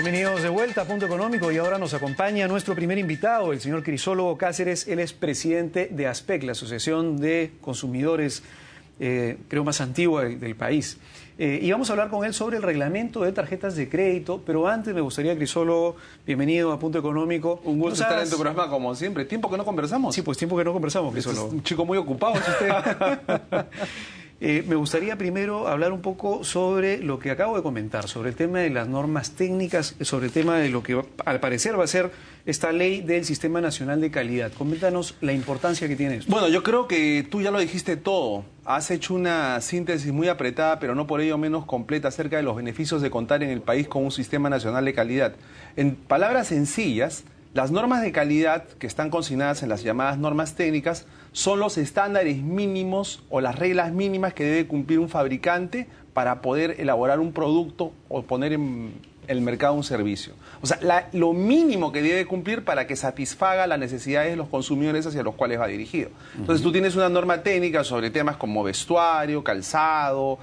Bienvenidos de vuelta a Punto Económico y ahora nos acompaña nuestro primer invitado, el señor Crisólogo Cáceres. Él es presidente de ASPEC, la Asociación de Consumidores, creo más antigua del país. Y vamos a hablar con él sobre el reglamento de tarjetas de crédito, pero antes me gustaría, Crisólogo, bienvenido a Punto Económico. Un gusto estar en tu programa como siempre. ¿Tiempo que no conversamos? Sí, pues tiempo que no conversamos, Crisólogo. Es un chico muy ocupado, ¿es usted? Me gustaría primero hablar un poco sobre lo que acabo de comentar, sobre el tema de las normas técnicas, sobre el tema de lo que al parecer va a ser esta ley del Sistema Nacional de Calidad. Coméntanos la importancia que tiene esto. Bueno, yo creo que tú ya lo dijiste todo. Has hecho una síntesis muy apretada, pero no por ello menos completa, acerca de los beneficios de contar en el país con un Sistema Nacional de Calidad. En palabras sencillas, las normas de calidad que están consignadas en las llamadas normas técnicas son los estándares mínimos o las reglas mínimas que debe cumplir un fabricante para poder elaborar un producto o poner en el mercado un servicio. O sea, lo mínimo que debe cumplir para que satisfaga las necesidades de los consumidores hacia los cuales va dirigido. Entonces, tú tienes una norma técnica sobre temas como vestuario, calzado,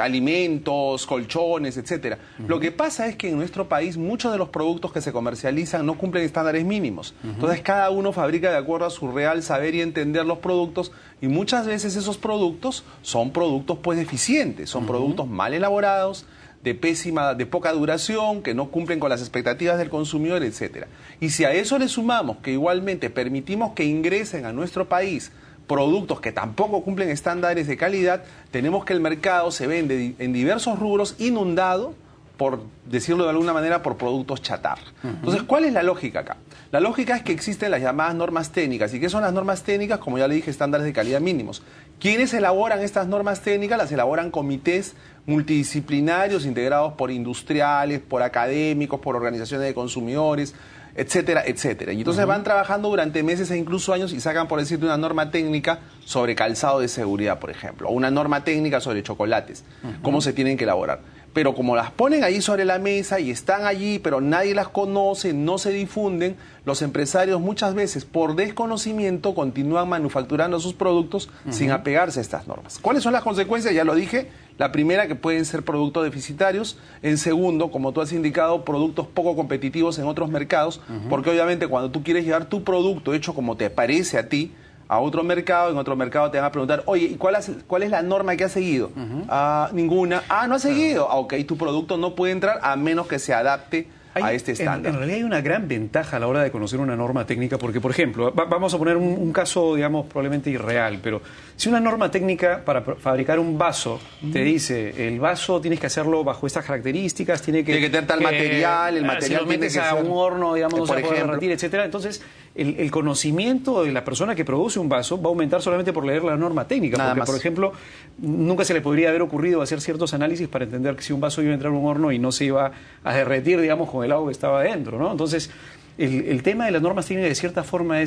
alimentos, colchones, etcétera. Lo que pasa es que en nuestro país muchos de los productos que se comercializan no cumplen estándares mínimos. Entonces cada uno fabrica de acuerdo a su real saber y entender los productos, y muchas veces esos productos son productos pues deficientes, son productos mal elaborados, de poca duración, que no cumplen con las expectativas del consumidor, etcétera. Y si a eso le sumamos que igualmente permitimos que ingresen a nuestro país productos que tampoco cumplen estándares de calidad, tenemos que el mercado se vende en diversos rubros inundado, por decirlo de alguna manera, por productos chatarra. Entonces, ¿cuál es la lógica acá? La lógica es que existen las llamadas normas técnicas. ¿Y qué son las normas técnicas? Como ya le dije, estándares de calidad mínimos. ¿Quiénes elaboran estas normas técnicas? Las elaboran comités multidisciplinarios integrados por industriales, por académicos, por organizaciones de consumidores, etcétera, etcétera. Y entonces van trabajando durante meses e incluso años y sacan, por decirte, una norma técnica sobre calzado de seguridad, por ejemplo, o una norma técnica sobre chocolates, cómo se tienen que elaborar. Pero como las ponen ahí sobre la mesa y están allí, pero nadie las conoce, no se difunden, los empresarios muchas veces, por desconocimiento, continúan manufacturando sus productos sin apegarse a estas normas. ¿Cuáles son las consecuencias? Ya lo dije. La primera, que pueden ser productos deficitarios. En segundo, como tú has indicado, productos poco competitivos en otros mercados, porque obviamente cuando tú quieres llevar tu producto hecho como te parece a ti, a otro mercado, en otro mercado te van a preguntar, oye, ¿y cuál es la norma que has seguido? Ninguna. No has seguido. Ok, tu producto no puede entrar a menos que se adapte a este estándar. En realidad hay una gran ventaja a la hora de conocer una norma técnica, porque, por ejemplo, vamos a poner un caso, digamos, probablemente irreal, pero si una norma técnica para fabricar un vaso te dice, el vaso tienes que hacerlo bajo estas características, tiene que tener tal material, el material si lo metes a un horno, digamos, no se puede derretir, etcétera. Entonces, el conocimiento de la persona que produce un vaso va a aumentar solamente por leer la norma técnica, porque, por ejemplo, nunca se le podría haber ocurrido hacer ciertos análisis para entender que si un vaso iba a entrar en un horno y no se iba a derretir, digamos, con el agua que estaba adentro, ¿no? Entonces, el tema de las normas técnicas, de cierta forma,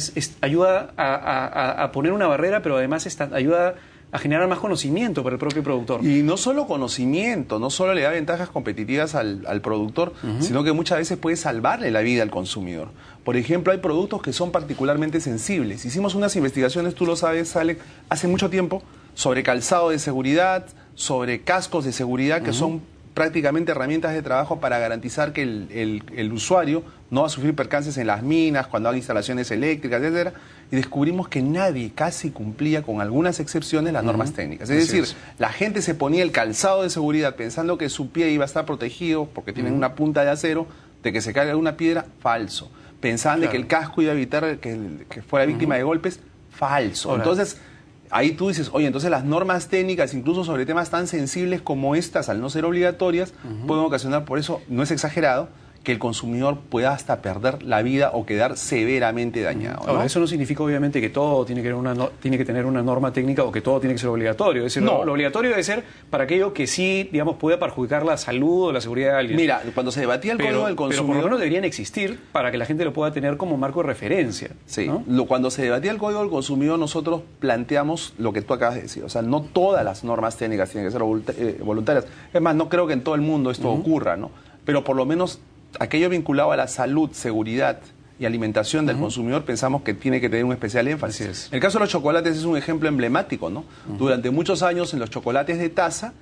ayuda a poner una barrera, pero además ayuda a generar más conocimiento para el propio productor. Y no solo conocimiento, no solo le da ventajas competitivas al productor, sino que muchas veces puede salvarle la vida al consumidor. Por ejemplo, hay productos que son particularmente sensibles. Hicimos unas investigaciones, tú lo sabes, Alex, hace mucho tiempo, sobre calzado de seguridad, sobre cascos de seguridad, que son prácticamente herramientas de trabajo para garantizar que el usuario no va a sufrir percances en las minas, cuando haga instalaciones eléctricas, etcétera. Y descubrimos que nadie casi cumplía, con algunas excepciones, las normas técnicas. Es decir, la gente se ponía el calzado de seguridad pensando que su pie iba a estar protegido porque tienen una punta de acero, de que se caiga alguna piedra, falso. Pensaban de que el casco iba a evitar que fuera víctima de golpes, falso. Entonces, ahí tú dices, oye, entonces las normas técnicas, incluso sobre temas tan sensibles como estas, al no ser obligatorias, pueden ocasionar, por eso no es exagerado, que el consumidor pueda hasta perder la vida o quedar severamente dañado, ¿no? Ahora, eso no significa obviamente que todo tiene que tener una norma técnica o que todo tiene que ser obligatorio. Es decir, lo obligatorio debe ser para aquello que sí, digamos, pueda perjudicar la salud o la seguridad de alguien. Mira, cuando se debatía el Código del Consumidor... Pero por lo menos deberían existir para que la gente lo pueda tener como marco de referencia. Sí, ¿no? Cuando se debatía el Código del Consumidor, nosotros planteamos lo que tú acabas de decir. O sea, no todas las normas técnicas tienen que ser voluntarias. Es más, no creo que en todo el mundo esto ocurra, ¿no? Pero por lo menos aquello vinculado a la salud, seguridad y alimentación del consumidor, pensamos que tiene que tener un especial énfasis. El caso de los chocolates es un ejemplo emblemático, ¿no? Durante muchos años en los chocolates de taza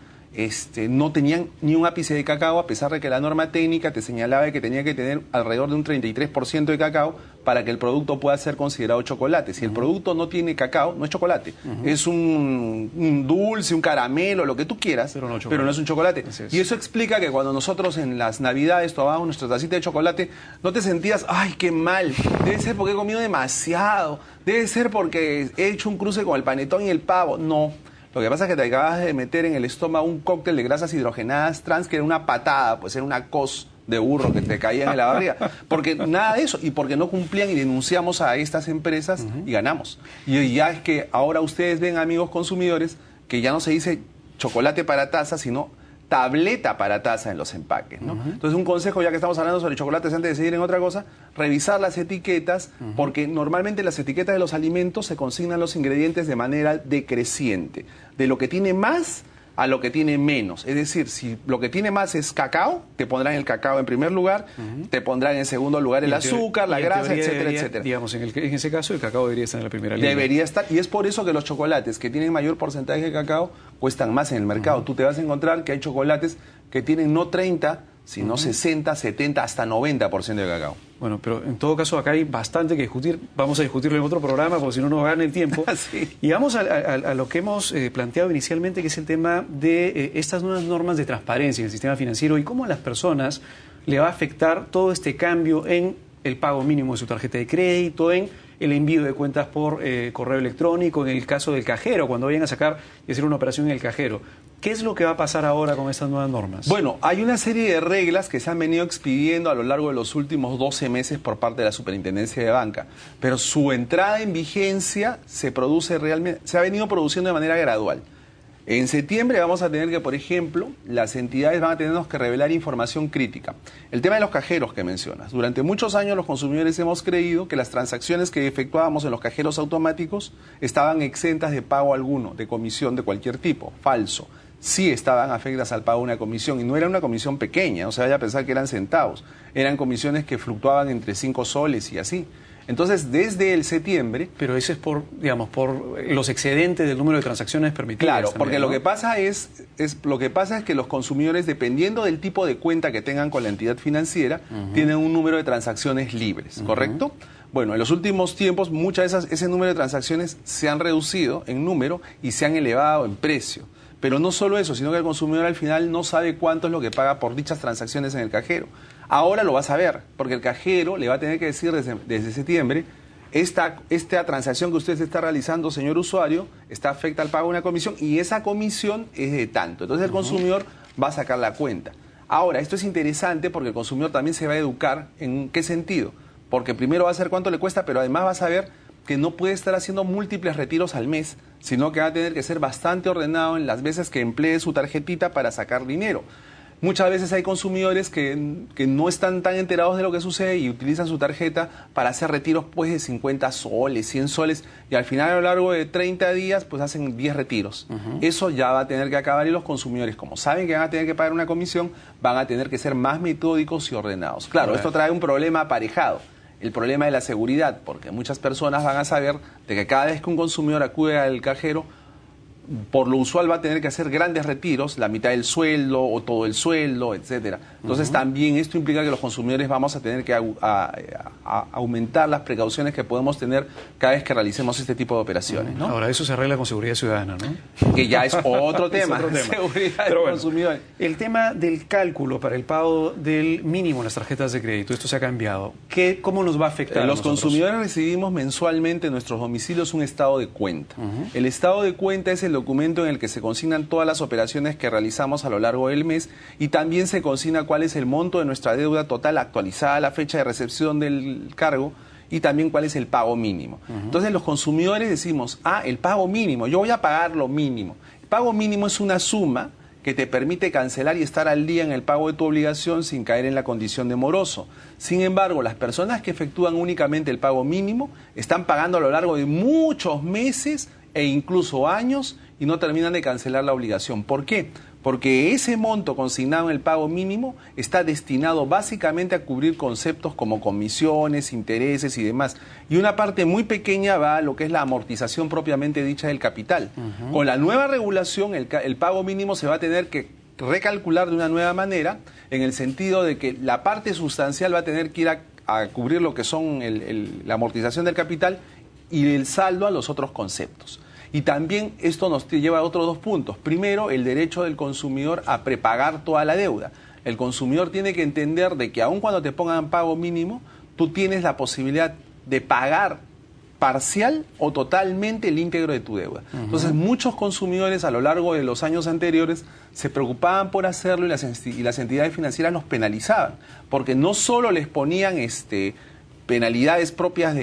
no tenían ni un ápice de cacao, a pesar de que la norma técnica te señalaba que tenía que tener alrededor de un 33% de cacao para que el producto pueda ser considerado chocolate. Si el producto no tiene cacao, no es chocolate. Es un dulce, un caramelo, lo que tú quieras, pero no es un chocolate. Y eso explica que cuando nosotros en las Navidades tomábamos nuestra tacita de chocolate, no te sentías, ¡ay, qué mal! Debe ser porque he comido demasiado. Debe ser porque he hecho un cruce con el panetón y el pavo. No. Lo que pasa es que te acabas de meter en el estómago un cóctel de grasas hidrogenadas trans que era una patada, pues era una cos de burro que te caían en la barriga. Porque nada de eso, y porque no cumplían y denunciamos a estas empresas y ganamos. Y ya es que ahora ustedes ven, amigos consumidores, que ya no se dice chocolate para taza, sino tableta para taza en los empaques, ¿no? Entonces, un consejo, ya que estamos hablando sobre chocolates, antes de seguir en otra cosa, revisar las etiquetas, porque normalmente las etiquetas de los alimentos se consignan los ingredientes de manera decreciente, de lo que tiene más a lo que tiene menos. Es decir, si lo que tiene más es cacao, te pondrán el cacao en primer lugar, te pondrán en segundo lugar el azúcar, la grasa, etcétera, etcétera. Digamos, en ese caso, el cacao debería estar en la primera línea. Debería estar, y es por eso que los chocolates que tienen mayor porcentaje de cacao cuestan más en el mercado. Tú te vas a encontrar que hay chocolates que tienen no 30, sino 60, 70, hasta 90% de cacao. Bueno, pero en todo caso acá hay bastante que discutir. Vamos a discutirlo en otro programa porque si no nos gana el tiempo. Sí. Y vamos a lo que hemos planteado inicialmente, que es el tema de estas nuevas normas de transparencia en el sistema financiero y cómo a las personas le va a afectar todo este cambio en el pago mínimo de su tarjeta de crédito, en el envío de cuentas por correo electrónico, en el caso del cajero, cuando vayan a sacar y hacer una operación en el cajero. ¿Qué es lo que va a pasar ahora con estas nuevas normas? Bueno, hay una serie de reglas que se han venido expidiendo a lo largo de los últimos 12 meses por parte de la Superintendencia de Banca, pero su entrada en vigencia se ha venido produciendo de manera gradual. En septiembre vamos a tener que, por ejemplo, las entidades van a tenernos que revelar información crítica. El tema de los cajeros que mencionas. Durante muchos años los consumidores hemos creído que las transacciones que efectuábamos en los cajeros automáticos estaban exentas de pago alguno, de comisión de cualquier tipo. Falso. Sí estaban afectas al pago de una comisión, y no era una comisión pequeña, no se vaya a pensar que eran centavos. Eran comisiones que fluctuaban entre 5 soles y así. Entonces, desde el septiembre... Pero eso es por, digamos, por los excedentes del número de transacciones permitidas. Claro, también, porque ¿no? lo que pasa es que los consumidores, dependiendo del tipo de cuenta que tengan con la entidad financiera, tienen un número de transacciones libres, ¿correcto? Bueno, en los últimos tiempos, muchas de ese número de transacciones se han reducido en número y se han elevado en precio. Pero no solo eso, sino que el consumidor al final no sabe cuánto es lo que paga por dichas transacciones en el cajero. Ahora lo va a saber, porque el cajero le va a tener que decir desde septiembre, esta transacción que usted está realizando, señor usuario, está afecta al pago de una comisión y esa comisión es de tanto. Entonces el consumidor va a sacar la cuenta. Ahora, esto es interesante porque el consumidor también se va a educar. ¿En qué sentido? Porque primero va a saber cuánto le cuesta, pero además va a saber que no puede estar haciendo múltiples retiros al mes, sino que va a tener que ser bastante ordenado en las veces que emplee su tarjetita para sacar dinero. Muchas veces hay consumidores que no están tan enterados de lo que sucede y utilizan su tarjeta para hacer retiros pues de 50 soles, 100 soles, y al final a lo largo de 30 días pues hacen 10 retiros. Eso ya va a tener que acabar y los consumidores, como saben que van a tener que pagar una comisión, van a tener que ser más metódicos y ordenados. Claro, esto trae un problema aparejado. El problema de la seguridad, porque muchas personas van a saber de que cada vez que un consumidor acude al cajero, por lo usual va a tener que hacer grandes retiros, la mitad del sueldo o todo el sueldo, etcétera. Entonces también esto implica que los consumidores vamos a tener que aumentar las precauciones que podemos tener cada vez que realicemos este tipo de operaciones, ¿no? Ahora, eso se arregla con seguridad ciudadana, ¿no? Que ya es otro tema, es otro tema. Seguridad del consumidor. El tema del cálculo para el pago del mínimo en las tarjetas de crédito, esto se ha cambiado. ¿Cómo nos va a afectar a Los nosotros? consumidores recibimos mensualmente en nuestros domicilios un estado de cuenta. El estado de cuenta es el documento en el que se consignan todas las operaciones que realizamos a lo largo del mes y también se consigna cuál es el monto de nuestra deuda total actualizada a la fecha de recepción del cargo y también cuál es el pago mínimo. Entonces los consumidores decimos, el pago mínimo, yo voy a pagar lo mínimo. El pago mínimo es una suma que te permite cancelar y estar al día en el pago de tu obligación sin caer en la condición de moroso. Sin embargo, las personas que efectúan únicamente el pago mínimo están pagando a lo largo de muchos meses e incluso años y no terminan de cancelar la obligación. ¿Por qué? porque ese monto consignado en el pago mínimo está destinado básicamente a cubrir conceptos como comisiones, intereses y demás. Y una parte muy pequeña va a lo que es la amortización propiamente dicha del capital. Con la nueva regulación, el pago mínimo se va a tener que recalcular de una nueva manera, en el sentido de que la parte sustancial va a tener que ir a cubrir lo que son la amortización del capital y el saldo a los otros conceptos. Y también esto nos lleva a otros dos puntos. Primero, el derecho del consumidor a prepagar toda la deuda. El consumidor tiene que entender de que aun cuando te pongan pago mínimo, tú tienes la posibilidad de pagar parcial o totalmente el íntegro de tu deuda. Entonces, muchos consumidores a lo largo de los años anteriores se preocupaban por hacerlo y las entidades financieras los penalizaban, porque no solo les ponían penalidades propias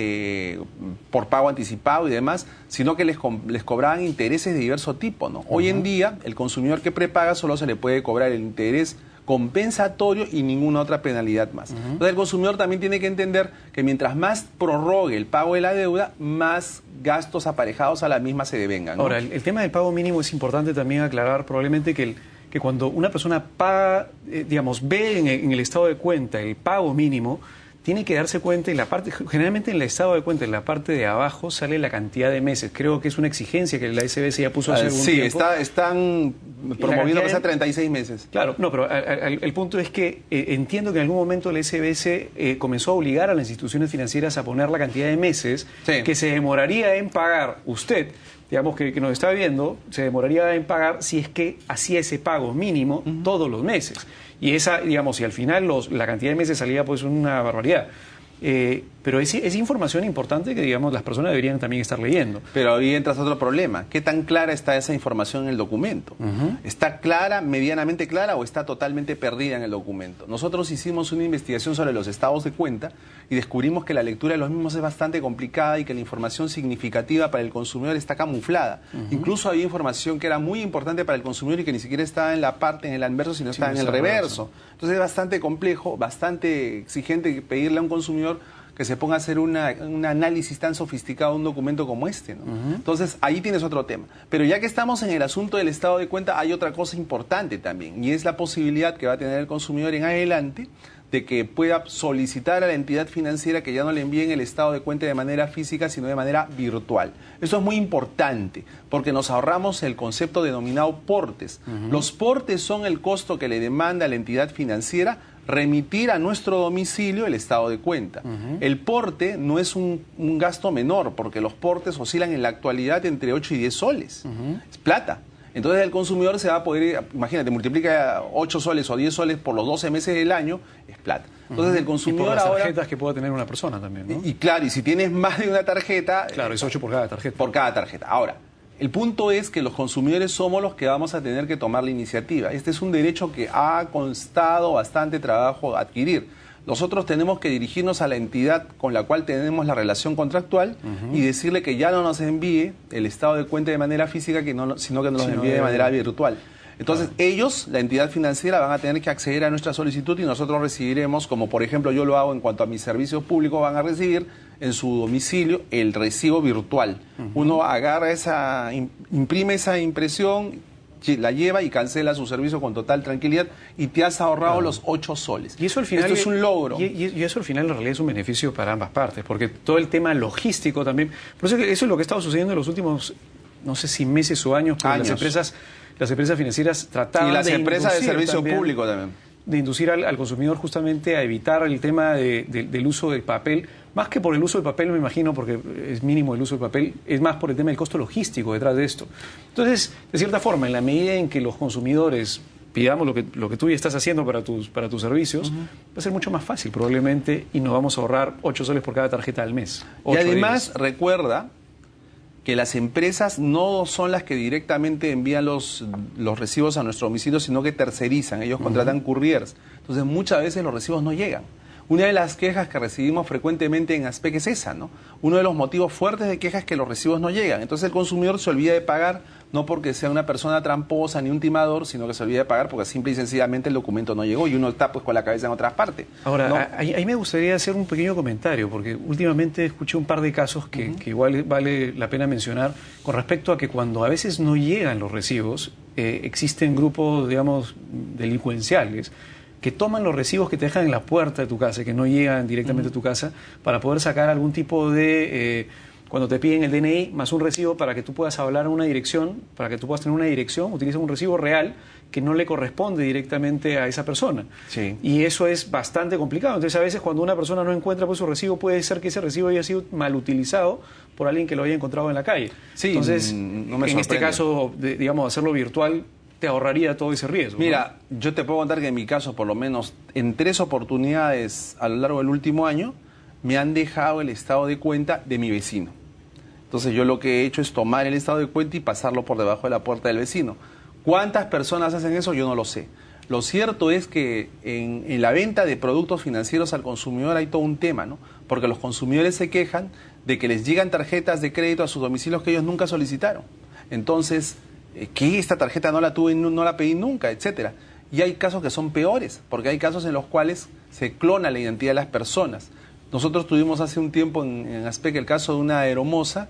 por pago anticipado y demás, sino que les cobraban intereses de diverso tipo, ¿no? Hoy en día, el consumidor que prepaga solo se le puede cobrar el interés compensatorio y ninguna otra penalidad más. Entonces el consumidor también tiene que entender que mientras más prorrogue el pago de la deuda, más gastos aparejados a la misma se devengan, ¿no? Ahora, el tema del pago mínimo es importante también aclarar probablemente que cuando una persona paga, ve en el estado de cuenta el pago mínimo, tiene que darse cuenta, generalmente en el estado de cuenta, en la parte de abajo, sale la cantidad de meses. Creo que es una exigencia que la SBS ya puso hace algún tiempo. Sí, están promoviendo que sea 36 meses. Claro, no, pero el punto es que entiendo que en algún momento la SBS comenzó a obligar a las instituciones financieras a poner la cantidad de meses que se demoraría en pagar usted, que nos está viendo, se demoraría en pagar si es que hacía ese pago mínimo todos los meses. Y esa, si al final la cantidad de meses salía pues una barbaridad. Pero es información importante que, las personas deberían también estar leyendo. Pero ahí entras a otro problema. ¿Qué tan clara está esa información en el documento? ¿Está clara, medianamente clara, o está totalmente perdida en el documento? Nosotros hicimos una investigación sobre los estados de cuenta y descubrimos que la lectura de los mismos es bastante complicada y que la información significativa para el consumidor está camuflada. Incluso había información que era muy importante para el consumidor y que ni siquiera estaba en la parte, en el anverso, sino estaba en el reverso. Entonces es bastante complejo, bastante exigente pedirle a un consumidor que se ponga a hacer un análisis tan sofisticado de un documento como este, ¿no? Entonces, ahí tienes otro tema. Pero ya que estamos en el asunto del estado de cuenta, hay otra cosa importante también, y es la posibilidad que va a tener el consumidor en adelante de que pueda solicitar a la entidad financiera que ya no le envíen el estado de cuenta de manera física, sino de manera virtual. Eso es muy importante, porque nos ahorramos el concepto denominado portes. Los portes son el costo que le demanda a la entidad financiera remitir a nuestro domicilio el estado de cuenta. El porte no es un gasto menor, porque los portes oscilan en la actualidad entre 8 y 10 soles. Es plata. Entonces el consumidor se va a poder, imagínate, multiplica 8 soles o 10 soles por los 12 meses del año, es plata. Entonces el consumidor y por las tarjetas que pueda tener una persona también, ¿no? Y claro, y si tienes más de una tarjeta... Claro, es 8 por cada tarjeta. Por cada tarjeta. Ahora, el punto es que los consumidores somos los que vamos a tener que tomar la iniciativa. Este es un derecho que ha costado bastante trabajo adquirir. Nosotros tenemos que dirigirnos a la entidad con la cual tenemos la relación contractual y decirle que ya no nos envíe el estado de cuenta de manera física, sino que nos lo envíe de manera virtual. Entonces, ellos, la entidad financiera, van a tener que acceder a nuestra solicitud y nosotros recibiremos, como por ejemplo yo lo hago en cuanto a mis servicios públicos, van a recibir en su domicilio el recibo virtual. Uno agarra imprime esa impresión, la lleva y cancela su servicio con total tranquilidad y te has ahorrado los 8 soles. Y eso al final, esto es un logro. Y eso al final en realidad es un beneficio para ambas partes, porque todo el tema logístico también... Por eso es lo que ha estado sucediendo en los últimos, no sé si meses o años, porque las empresas financieras trataban y las empresas de servicio público también. De inducir al consumidor justamente a evitar el tema del uso del papel, más que por el uso del papel, me imagino, porque es mínimo el uso del papel, es más por el tema del costo logístico detrás de esto. Entonces, de cierta forma, en la medida en que los consumidores pidamos lo que tú ya estás haciendo para tus servicios, va a ser mucho más fácil probablemente y nos vamos a ahorrar 8 soles por cada tarjeta al mes. Y además, recuerda que las empresas no son las que directamente envían los recibos a nuestro domicilio, sino que tercerizan, ellos contratan couriers. Entonces muchas veces los recibos no llegan. Una de las quejas que recibimos frecuentemente en ASPEC es esa, ¿no? Uno de los motivos fuertes de quejas es que los recibos no llegan. Entonces el consumidor se olvida de pagar, no porque sea una persona tramposa ni un timador, sino que se olvida de pagar porque simple y sencillamente el documento no llegó y uno está pues con la cabeza en otras partes. Ahora, ¿no? ahí me gustaría hacer un pequeño comentario, porque últimamente escuché un par de casos que igual vale la pena mencionar con respecto a que cuando a veces no llegan los recibos, existen grupos, digamos, delincuenciales que toman los recibos que te dejan en la puerta de tu casa, que no llegan directamente a tu casa, para poder sacar algún tipo de... cuando te piden el DNI más un recibo para que tú puedas hablar a una dirección, para que tú puedas tener una dirección, utilizan un recibo real que no le corresponde directamente a esa persona. Sí. Y eso es bastante complicado. Entonces, a veces cuando una persona no encuentra pues, su recibo, puede ser que ese recibo haya sido mal utilizado por alguien que lo haya encontrado en la calle. Sí, entonces, no me en este caso, digamos, hacerlo virtual te ahorraría todo ese riesgo. Mira, ¿no? Yo te puedo contar que en mi caso, por lo menos en 3 oportunidades a lo largo del último año, me han dejado el estado de cuenta de mi vecino. Entonces yo lo que he hecho es tomar el estado de cuenta y pasarlo por debajo de la puerta del vecino. ¿Cuántas personas hacen eso? Yo no lo sé. Lo cierto es que en la venta de productos financieros al consumidor hay todo un tema, ¿no? Porque los consumidores se quejan de que les llegan tarjetas de crédito a sus domicilios que ellos nunca solicitaron. Entonces, que esta tarjeta no la tuve, no la pedí nunca, etcétera. Y hay casos que son peores, porque hay casos en los cuales se clona la identidad de las personas. Nosotros tuvimos hace un tiempo en Aspec el caso de una aeromoza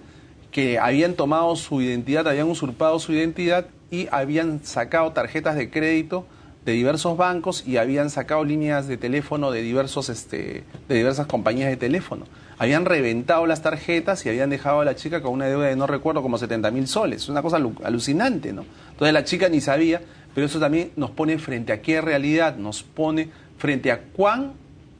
que habían tomado su identidad, habían usurpado su identidad y habían sacado tarjetas de crédito de diversos bancos y habían sacado líneas de teléfono de diversas compañías de teléfono. Habían reventado las tarjetas y habían dejado a la chica con una deuda de, no recuerdo, como 70.000 soles. Es una cosa alucinante, ¿no? Entonces la chica ni sabía, pero eso también nos pone frente a qué realidad, nos pone frente a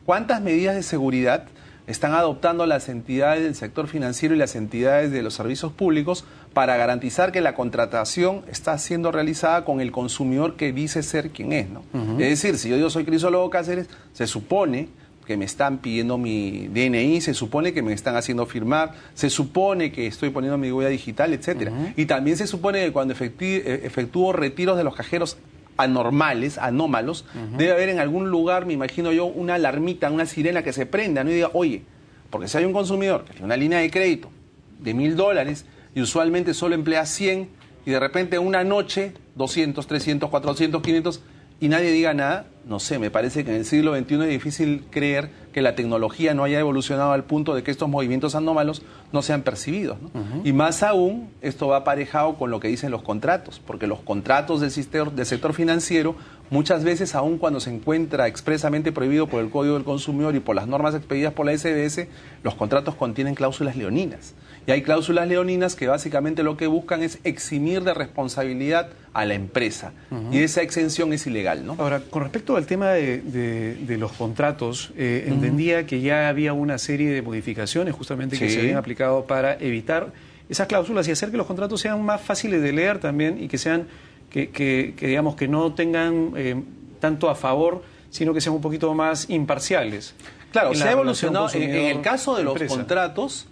cuántas medidas de seguridad están adoptando las entidades del sector financiero y las entidades de los servicios públicos para garantizar que la contratación está siendo realizada con el consumidor que dice ser quien es, ¿no? Es decir, si yo digo soy Crisólogo Cáceres, se supone que me están pidiendo mi DNI, se supone que me están haciendo firmar, se supone que estoy poniendo mi huella digital, etcétera. Y también se supone que cuando efectúo retiros de los cajeros anómalos, debe haber en algún lugar, me imagino yo, una alarmita, una sirena que se prenda, ¿no? Y diga, oye, porque si hay un consumidor que tiene una línea de crédito de $1.000 y usualmente solo emplea 100 y de repente una noche 200, 300, 400, 500 y nadie diga nada, no sé, me parece que en el siglo XXI es difícil creer que la tecnología no haya evolucionado al punto de que estos movimientos anómalos no sean percibidos, ¿no? Y más aún, esto va aparejado con lo que dicen los contratos, porque los contratos del sector financiero, muchas veces, aun cuando se encuentra expresamente prohibido por el Código del Consumidor y por las normas expedidas por la SBS, los contratos contienen cláusulas leoninas. Y hay cláusulas leoninas que básicamente lo que buscan es eximir de responsabilidad a la empresa. Y esa exención es ilegal, ¿no? Ahora, con respecto al tema de los contratos, entendía que ya había una serie de modificaciones justamente que se habían aplicado para evitar esas cláusulas y hacer que los contratos sean más fáciles de leer también y que sean, que digamos, que no tengan tanto a favor, sino que sean un poquito más imparciales. Claro, se ha evolucionado. En el caso de los contratos,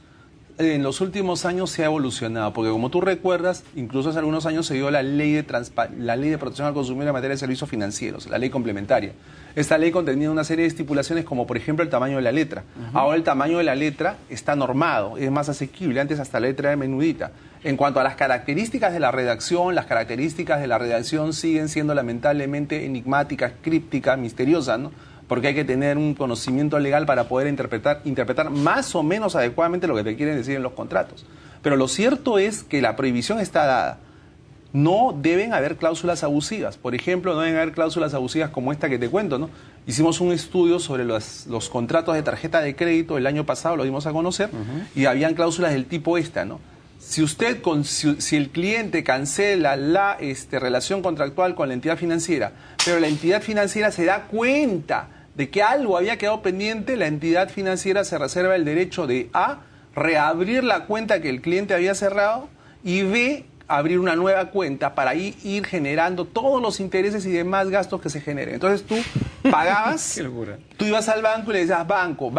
en los últimos años se ha evolucionado, porque como tú recuerdas, incluso hace algunos años se dio la ley de protección al consumidor en materia de servicios financieros, la ley complementaria. Esta ley contenía una serie de estipulaciones como, por ejemplo, el tamaño de la letra. Ahora el tamaño de la letra está normado, es más asequible, antes hasta la letra era menudita. En cuanto a las características de la redacción, las características de la redacción siguen siendo lamentablemente enigmáticas, crípticas, misteriosas, ¿no? Porque hay que tener un conocimiento legal para poder interpretar más o menos adecuadamente lo que te quieren decir en los contratos. Pero lo cierto es que la prohibición está dada. No deben haber cláusulas abusivas. Por ejemplo, no deben haber cláusulas abusivas como esta que te cuento, ¿no? Hicimos un estudio sobre los contratos de tarjeta de crédito el año pasado, lo dimos a conocer, y habían cláusulas del tipo esta, ¿no? Si el cliente cancela la relación contractual con la entidad financiera, pero la entidad financiera se da cuenta de que algo había quedado pendiente, la entidad financiera se reserva el derecho de A, reabrir la cuenta que el cliente había cerrado, y B, abrir una nueva cuenta para ir generando todos los intereses y demás gastos que se generen. Entonces tú pagabas, Qué locura. Tú ibas al banco y le decías, banco,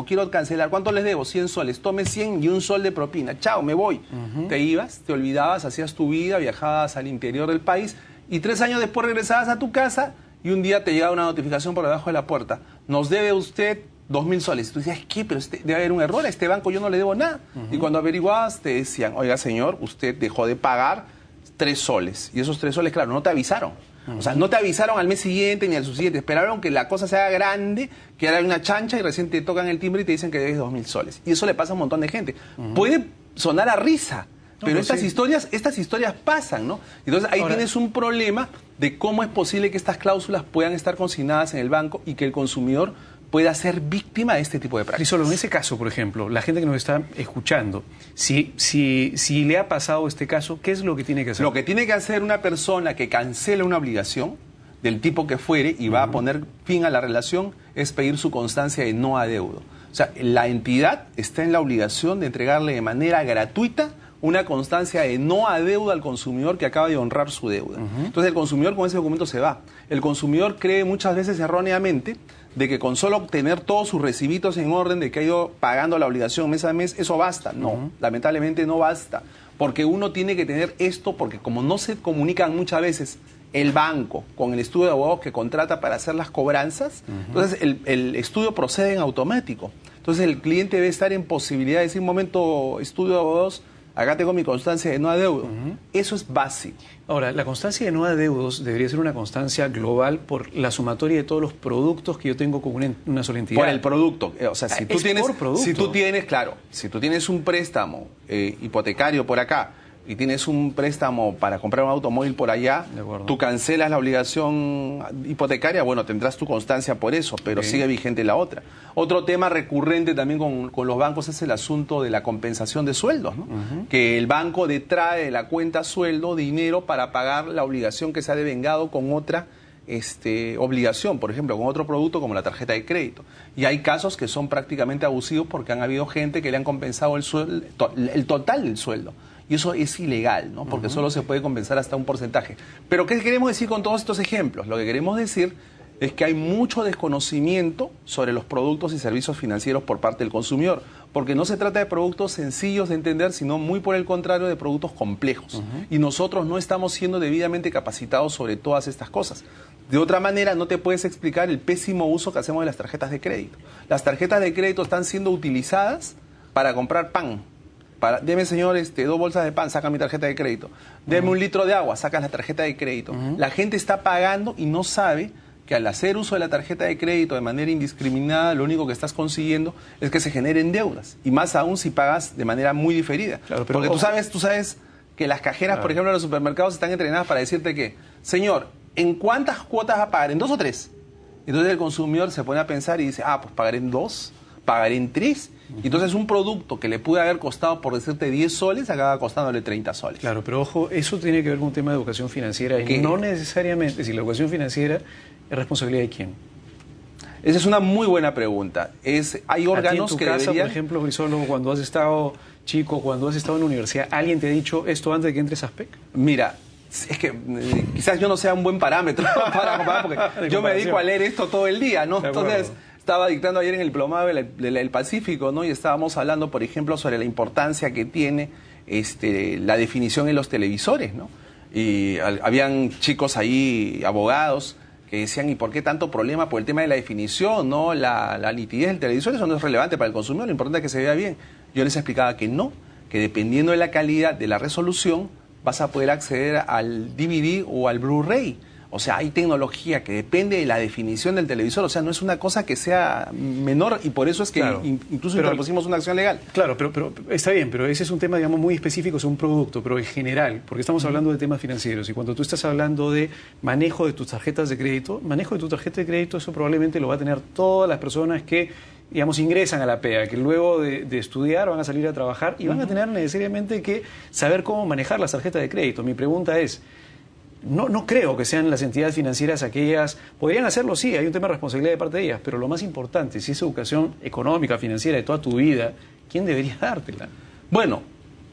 quiero cancelar, ¿cuánto les debo? 100 soles, tome 100 y un sol de propina, chao, me voy. Te ibas, te olvidabas, hacías tu vida, viajabas al interior del país y 3 años después regresabas a tu casa y un día te llegaba una notificación por debajo de la puerta, nos debe usted 2.000 soles. Tú decías, ¿qué? Pero debe haber un error, a este banco yo no le debo nada. Y cuando averiguabas te decían, oiga señor, usted dejó de pagar 3 soles. Y esos 3 soles, claro, no te avisaron. O sea, no te avisaron al mes siguiente ni al subsiguiente. Esperaron que la cosa se haga grande, que haga una chancha y recién te tocan el timbre y te dicen que debes 2.000 soles. Y eso le pasa a un montón de gente. Puede sonar a risa, Pero estas historias pasan, ¿no? Entonces ahí tienes un problema de cómo es posible que estas cláusulas puedan estar consignadas en el banco y que el consumidor pueda ser víctima de este tipo de prácticas. Crisólogo, en ese caso, por ejemplo, la gente que nos está escuchando, si le ha pasado este caso, ¿qué es lo que tiene que hacer? Lo que tiene que hacer una persona que cancela una obligación del tipo que fuere y va a poner fin a la relación es pedir su constancia de no adeudo. O sea, la entidad está en la obligación de entregarle de manera gratuita una constancia de no adeudo al consumidor que acaba de honrar su deuda. Entonces el consumidor con ese documento se va. El consumidor cree muchas veces erróneamente de que con solo obtener todos sus recibitos en orden de que ha ido pagando la obligación mes a mes, eso basta. No, lamentablemente no basta. Porque uno tiene que tener esto, porque como no se comunican muchas veces el banco con el estudio de abogados que contrata para hacer las cobranzas, entonces el estudio procede en automático. Entonces el cliente debe estar en posibilidad de decir, un momento, estudio de abogados, acá tengo mi constancia de no adeudo. Eso es básico. Ahora, la constancia de no adeudos debería ser una constancia global por la sumatoria de todos los productos que yo tengo con una sola entidad. Por el producto. O sea, si tú tienes un préstamo hipotecario por acá y tienes un préstamo para comprar un automóvil por allá, tú cancelas la obligación hipotecaria, bueno, tendrás tu constancia por eso, pero sigue vigente la otra. Otro tema recurrente también con los bancos es el asunto de la compensación de sueldos, ¿no? Que el banco detrae de la cuenta sueldo dinero para pagar la obligación que se ha devengado con otra obligación, por ejemplo, con otro producto como la tarjeta de crédito. Y hay casos que son prácticamente abusivos porque han habido gente que le han compensado el total del sueldo. Y eso es ilegal, ¿no? Porque solo se puede compensar hasta un porcentaje. Pero ¿qué queremos decir con todos estos ejemplos? Lo que queremos decir es que hay mucho desconocimiento sobre los productos y servicios financieros por parte del consumidor, porque no se trata de productos sencillos de entender, sino muy por el contrario de productos complejos. Y nosotros no estamos siendo debidamente capacitados sobre todas estas cosas. De otra manera, no te puedes explicar el pésimo uso que hacemos de las tarjetas de crédito. Las tarjetas de crédito están siendo utilizadas para comprar pan. Deme, señor, 2 bolsas de pan, saca mi tarjeta de crédito. Deme 1 litro de agua, saca la tarjeta de crédito. La gente está pagando y no sabe que al hacer uso de la tarjeta de crédito de manera indiscriminada, lo único que estás consiguiendo es que se generen deudas. Y más aún si pagas de manera muy diferida. Claro, porque tú sabes que las cajeras, por ejemplo, en los supermercados están entrenadas para decirte que, señor, ¿en cuántas cuotas va a pagar? ¿En 2 o 3? Entonces el consumidor se pone a pensar y dice, pues pagaré en 2, pagaré en 3. Entonces un producto que le puede haber costado, por decirte, 10 soles, acaba costándole 30 soles. Claro, pero ojo, eso tiene que ver con un tema de educación financiera y no necesariamente, si la educación financiera es responsabilidad de quién. Esa es una muy buena pregunta. Hay órganos en tu casa, por ejemplo, Crisólogo, cuando has estado chico, cuando has estado en la universidad, ¿alguien te ha dicho esto antes de que entres a ASPEC? Mira, es que quizás yo no sea un buen parámetro para comparar, porque yo me dedico a leer esto todo el día, ¿no? Entonces, estaba dictando ayer en el diplomado del Pacífico, ¿no? Y estábamos hablando, por ejemplo, sobre la importancia que tiene la definición en los televisores, ¿no? Y habían chicos ahí, abogados, que decían, ¿y por qué tanto problema por el tema de la definición, ¿no? La nitidez del televisor, eso no es relevante para el consumidor, lo importante es que se vea bien. Yo les explicaba que no, que dependiendo de la calidad de la resolución, vas a poder acceder al DVD o al Blu-ray. O sea, hay tecnología que depende de la definición del televisor. O sea, no es una cosa que sea menor y por eso es que incluso interpusimos una acción legal. Claro, pero está bien, pero ese es un tema, digamos, muy específico, es un producto, pero en general, porque estamos hablando de temas financieros y cuando tú estás hablando de manejo de tus tarjetas de crédito, eso probablemente lo va a tener todas las personas que, digamos, ingresan a la PEA, que luego de estudiar van a salir a trabajar y van a tener necesariamente que saber cómo manejar las tarjetas de crédito. Mi pregunta es, no creo que sean las entidades financieras aquellas, podrían hacerlo, sí, hay un tema de responsabilidad de parte de ellas, pero lo más importante, si es educación económica, financiera de toda tu vida, ¿quién debería dártela? Bueno,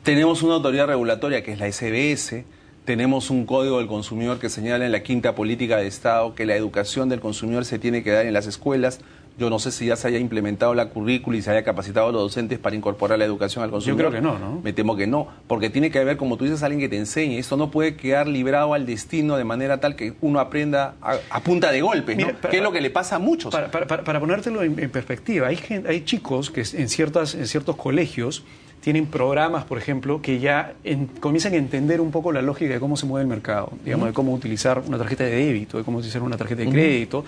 tenemos una autoridad regulatoria que es la SBS, tenemos un código del consumidor que señala en la 5ª política de Estado que la educación del consumidor se tiene que dar en las escuelas. Yo no sé si ya se haya implementado la currícula y se haya capacitado a los docentes para incorporar la educación al consumidor. Yo creo que no, ¿no? Me temo que no, porque tiene que haber, como tú dices, alguien que te enseñe. Esto no puede quedar librado al destino de manera tal que uno aprenda a punta de golpe, ¿no? Que es lo que le pasa a muchos. Para ponértelo en perspectiva, hay chicos que en ciertos colegios tienen programas, por ejemplo, que ya comienzan a entender un poco la lógica de cómo se mueve el mercado, digamos, de cómo utilizar una tarjeta de débito, de cómo utilizar una tarjeta de crédito.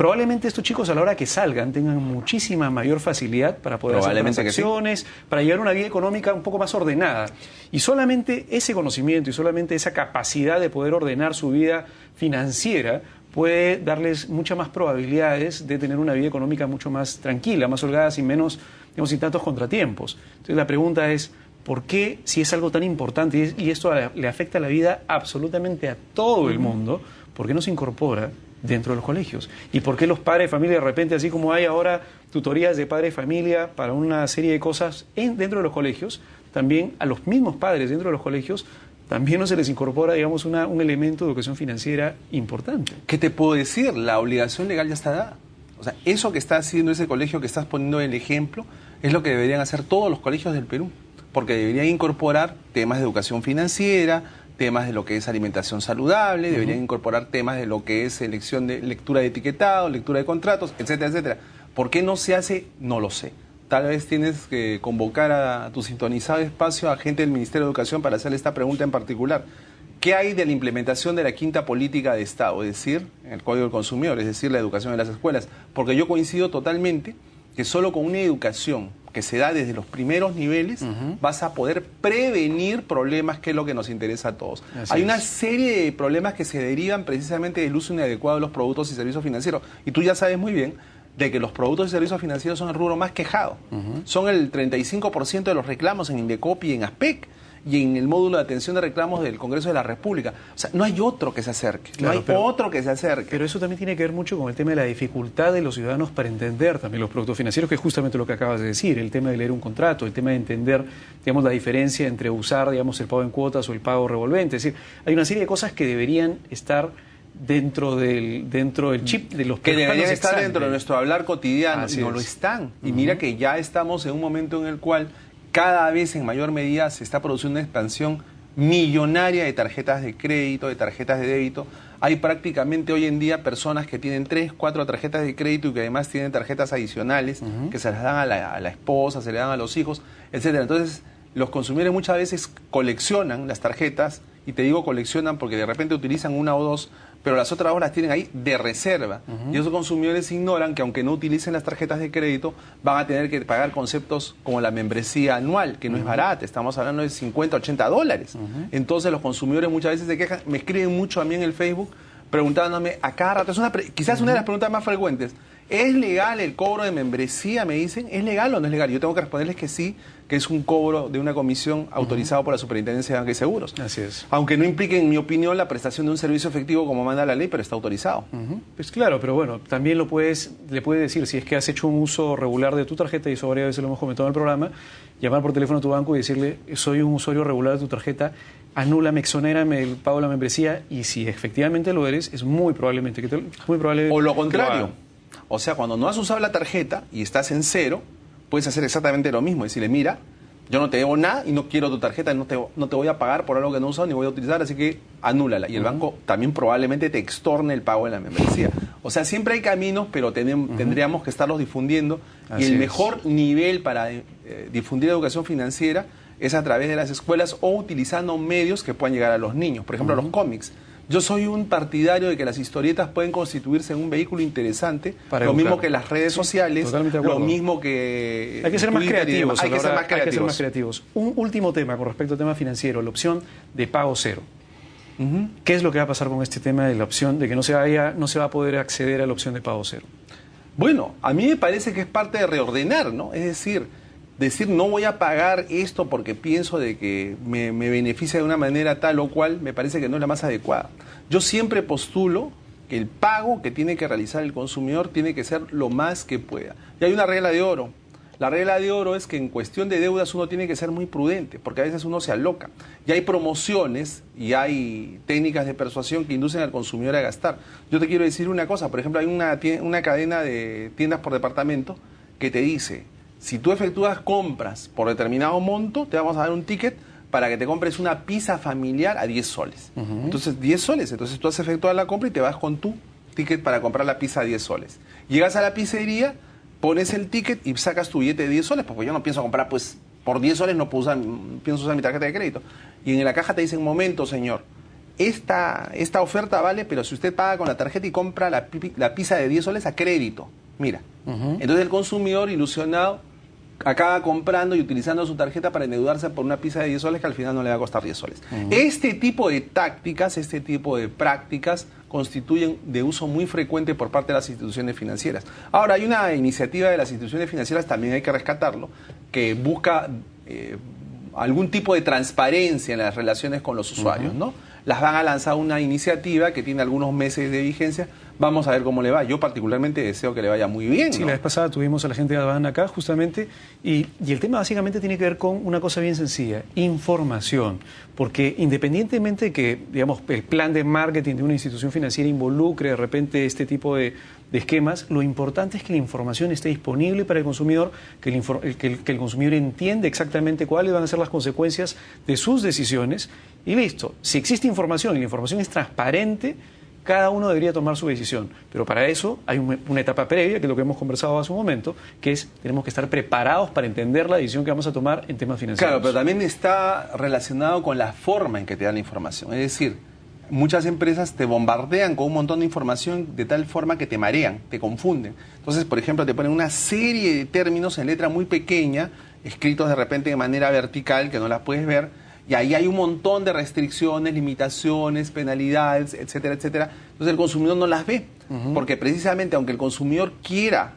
probablemente estos chicos a la hora que salgan tengan muchísima mayor facilidad para poder hacer transacciones, para llevar una vida económica un poco más ordenada. Y solamente ese conocimiento y solamente esa capacidad de poder ordenar su vida financiera puede darles muchas más probabilidades de tener una vida económica mucho más tranquila, más holgada, sin menos, digamos, sin tantos contratiempos. Entonces la pregunta es, ¿por qué, si es algo tan importante y esto le afecta a la vida absolutamente a todo el mundo, por qué no se incorpora dentro de los colegios? ¿Y por qué los padres de familia, de repente, así como hay ahora tutorías de padres de familia para una serie de cosas dentro de los colegios, también a los mismos padres dentro de los colegios también no se les incorpora, digamos, un elemento de educación financiera importante? ¿Qué te puedo decir? La obligación legal ya está dada. O sea, eso que está haciendo ese colegio que estás poniendo el ejemplo es lo que deberían hacer todos los colegios del Perú, porque deberían incorporar temas de educación financiera, temas de lo que es alimentación saludable, deberían incorporar temas de lo que es elección de lectura de etiquetado, lectura de contratos, etcétera, etcétera. ¿Por qué no se hace? No lo sé. Tal vez tienes que convocar a tu sintonizado espacio a gente del Ministerio de Educación para hacerle esta pregunta en particular. ¿Qué hay de la implementación de la quinta política de Estado? Es decir, el Código del Consumidor, es decir, la educación en las escuelas. Porque yo coincido totalmente que solo con una educación que se da desde los primeros niveles vas a poder prevenir problemas, que es lo que nos interesa a todos. Hay una serie de problemas que se derivan precisamente del uso inadecuado de los productos y servicios financieros. Y tú ya sabes muy bien de que los productos y servicios financieros son el rubro más quejado. Son el 35% de los reclamos en Indecopi y en ASPEC y en el módulo de atención de reclamos del Congreso de la República. O sea, no hay otro que se acerque, claro, otro que se acerque. Pero eso también tiene que ver mucho con el tema de la dificultad de los ciudadanos para entender también los productos financieros, que es justamente lo que acabas de decir, el tema de leer un contrato, el tema de entender, digamos, la diferencia entre usar, digamos, el pago en cuotas o el pago revolvente. Es decir, hay una serie de cosas que deberían estar dentro del chip de los que deberían estar dentro de nuestro hablar cotidiano. Y no lo están. Y mira que ya estamos en un momento en el cual cada vez en mayor medida se está produciendo una expansión millonaria de tarjetas de crédito, de tarjetas de débito. Hay prácticamente hoy en día personas que tienen 3, 4 tarjetas de crédito y que además tienen tarjetas adicionales que se las dan a la esposa, se le dan a los hijos, etcétera. Entonces, los consumidores muchas veces coleccionan las tarjetas, y te digo coleccionan porque de repente utilizan una o dos, pero las otras dos las tienen ahí de reserva. Y esos consumidores ignoran que aunque no utilicen las tarjetas de crédito, van a tener que pagar conceptos como la membresía anual, que no es barata, estamos hablando de 50, 80 dólares. Entonces los consumidores muchas veces se quejan, me escriben mucho a mí en el Facebook preguntándome a cada rato, quizás una de las preguntas más frecuentes, ¿es legal el cobro de membresía? Me dicen, ¿es legal o no es legal? Yo tengo que responderles que sí, que es un cobro de una comisión autorizado por la Superintendencia de Banca y Seguros. Así es. Aunque no implique, en mi opinión, la prestación de un servicio efectivo como manda la ley, pero está autorizado. Pues claro, pero bueno, también le puedes decir, si es que has hecho un uso regular de tu tarjeta, y eso varias veces lo hemos comentado en el programa, llamar por teléfono a tu banco y decirle, soy un usuario regular de tu tarjeta, anúlame, exonérame el pago de la membresía, y si efectivamente lo eres, es muy probablemente o lo contrario. O sea, cuando no has usado la tarjeta y estás en cero, puedes hacer exactamente lo mismo. Decirle, mira, yo no te debo nada y no quiero tu tarjeta, no te voy a pagar por algo que no he usado ni voy a utilizar, así que anúlala. Y el banco también probablemente te extorne el pago de la membresía. O sea, siempre hay caminos, pero tendríamos que estarlos difundiendo. Y el mejor nivel para difundir educación financiera es a través de las escuelas o utilizando medios que puedan llegar a los niños. Por ejemplo, los cómics. Yo soy un partidario de que las historietas pueden constituirse en un vehículo interesante, para lo mismo que las redes sociales, lo mismo que... Hay que ser más creativos. Hay que ser más creativos. Un último tema con respecto al tema financiero, la opción de pago cero. ¿Qué es lo que va a pasar con este tema de la opción de que no se va a poder acceder a la opción de pago cero? Bueno, a mí me parece que es parte de reordenar, ¿no? Es decir no voy a pagar esto porque pienso de que me beneficia de una manera tal o cual, me parece que no es la más adecuada. Yo siempre postulo que el pago que tiene que realizar el consumidor tiene que ser lo más que pueda. Y hay una regla de oro. La regla de oro es que en cuestión de deudas uno tiene que ser muy prudente, porque a veces uno se aloca. Y hay promociones y hay técnicas de persuasión que inducen al consumidor a gastar. Yo te quiero decir una cosa, por ejemplo, hay una cadena de tiendas por departamento que te dice, si tú efectúas compras por determinado monto, te vamos a dar un ticket para que te compres una pizza familiar a 10 soles. Entonces, 10 soles. Entonces, tú has efectuado la compra y te vas con tu ticket para comprar la pizza a 10 soles. Llegas a la pizzería, pones el ticket y sacas tu billete de 10 soles, porque yo no pienso comprar, pues, por 10 soles no pienso usar mi tarjeta de crédito. Y en la caja te dicen, momento, señor, esta oferta vale, pero si usted paga con la tarjeta y compra la pizza de 10 soles a crédito, mira. Entonces el consumidor ilusionado acaba comprando y utilizando su tarjeta para endeudarse por una pizza de 10 soles que al final no le va a costar 10 soles. Este tipo de tácticas, este tipo de prácticas constituyen de uso muy frecuente por parte de las instituciones financieras. Ahora, hay una iniciativa de las instituciones financieras, también hay que rescatarlo, que busca algún tipo de transparencia en las relaciones con los usuarios, ¿no? Las van a lanzar una iniciativa que tiene algunos meses de vigencia. Vamos a ver cómo le va. Yo particularmente deseo que le vaya muy bien, ¿no? Sí, la vez pasada tuvimos a la gente de Advan acá justamente y el tema básicamente tiene que ver con una cosa bien sencilla, información. Porque independientemente de que, digamos, el plan de marketing de una institución financiera involucre de repente este tipo de esquemas, lo importante es que la información esté disponible para el consumidor, que el consumidor entienda exactamente cuáles van a ser las consecuencias de sus decisiones y listo. Si existe información y la información es transparente, cada uno debería tomar su decisión. Pero para eso hay una etapa previa, que es lo que hemos conversado hace un momento, que es tenemos que estar preparados para entender la decisión que vamos a tomar en temas financieros. Claro, pero también está relacionado con la forma en que te dan la información. Es decir, muchas empresas te bombardean con un montón de información de tal forma que te marean, te confunden. Entonces, por ejemplo, te ponen una serie de términos en letra muy pequeña, escritos de repente de manera vertical, que no las puedes ver, y ahí hay un montón de restricciones, limitaciones, penalidades, etcétera, etcétera. Entonces el consumidor no las ve, porque precisamente aunque el consumidor quiera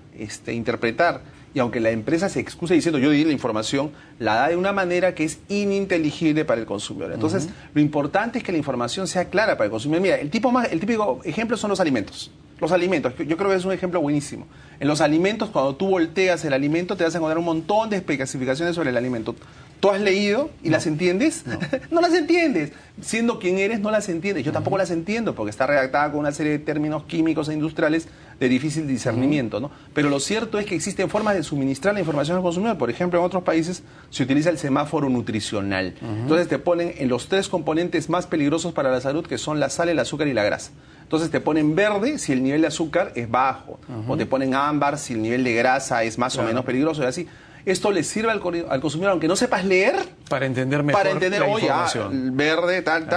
interpretar y aunque la empresa se excuse diciendo yo di la información, la da de una manera que es ininteligible para el consumidor. Entonces lo importante es que la información sea clara para el consumidor. Mira, el típico ejemplo son los alimentos. Los alimentos, yo creo que es un ejemplo buenísimo. En los alimentos, cuando tú volteas el alimento, te vas a encontrar un montón de especificaciones sobre el alimento. ¿Tú has leído y las entiendes? No. No las entiendes. Siendo quien eres, no las entiendes. Yo tampoco las entiendo porque está redactada con una serie de términos químicos e industriales de difícil discernimiento, ¿no? Pero lo cierto es que existen formas de suministrar la información al consumidor. Por ejemplo, en otros países se utiliza el semáforo nutricional. Entonces te ponen en los 3 componentes más peligrosos para la salud, que son la sal, el azúcar y la grasa. Entonces te ponen verde si el nivel de azúcar es bajo, o te ponen ámbar si el nivel de grasa es más o menos peligroso, y así. Esto le sirve al consumidor, aunque no sepas leer, para entender mejor la información. Verde, tal,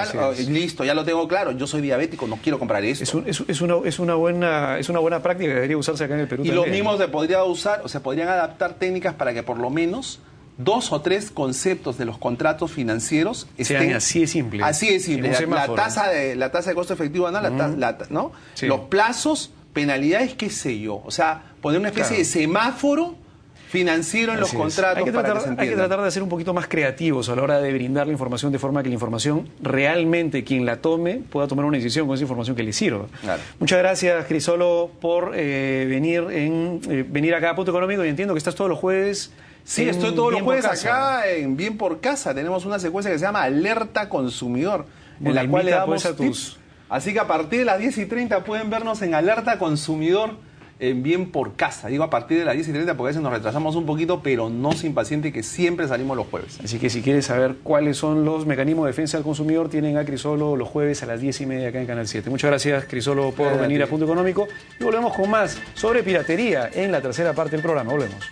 listo, ya lo tengo claro, yo soy diabético, no quiero comprar esto. Es una buena práctica que debería usarse acá en el Perú. Y lo mismo se podría usar, o se podrían adaptar técnicas para que por lo menos 2 o 3 conceptos de los contratos financieros estén así de simple. Así de simple. La tasa de costo efectivo anual, ¿no? Sí. Los plazos, penalidades, qué sé yo. O sea, poner una especie de semáforo financiero en los contratos. Hay que tratar de ser un poquito más creativos a la hora de brindar la información de forma que la información realmente quien la tome pueda tomar una decisión con esa información que le sirva. Claro. Muchas gracias, Crisolo, por venir acá a Punto Económico, y entiendo que estás todos los jueves. Sí, estoy todos los jueves acá en Bien por Casa. Tenemos una secuencia que se llama Alerta Consumidor, en la cual le damos tips. Así que a partir de las 10:30 pueden vernos en Alerta Consumidor en Bien por Casa. Digo a partir de las 10:30 porque a veces nos retrasamos un poquito, pero no se impaciente, que siempre salimos los jueves. Así que si quieres saber cuáles son los mecanismos de defensa del consumidor, tienen a Crisolo los jueves a las 10:30 acá en Canal 7. Muchas gracias, Crisolo, por venir a Punto Económico. Y volvemos con más sobre piratería en la tercera parte del programa. Volvemos.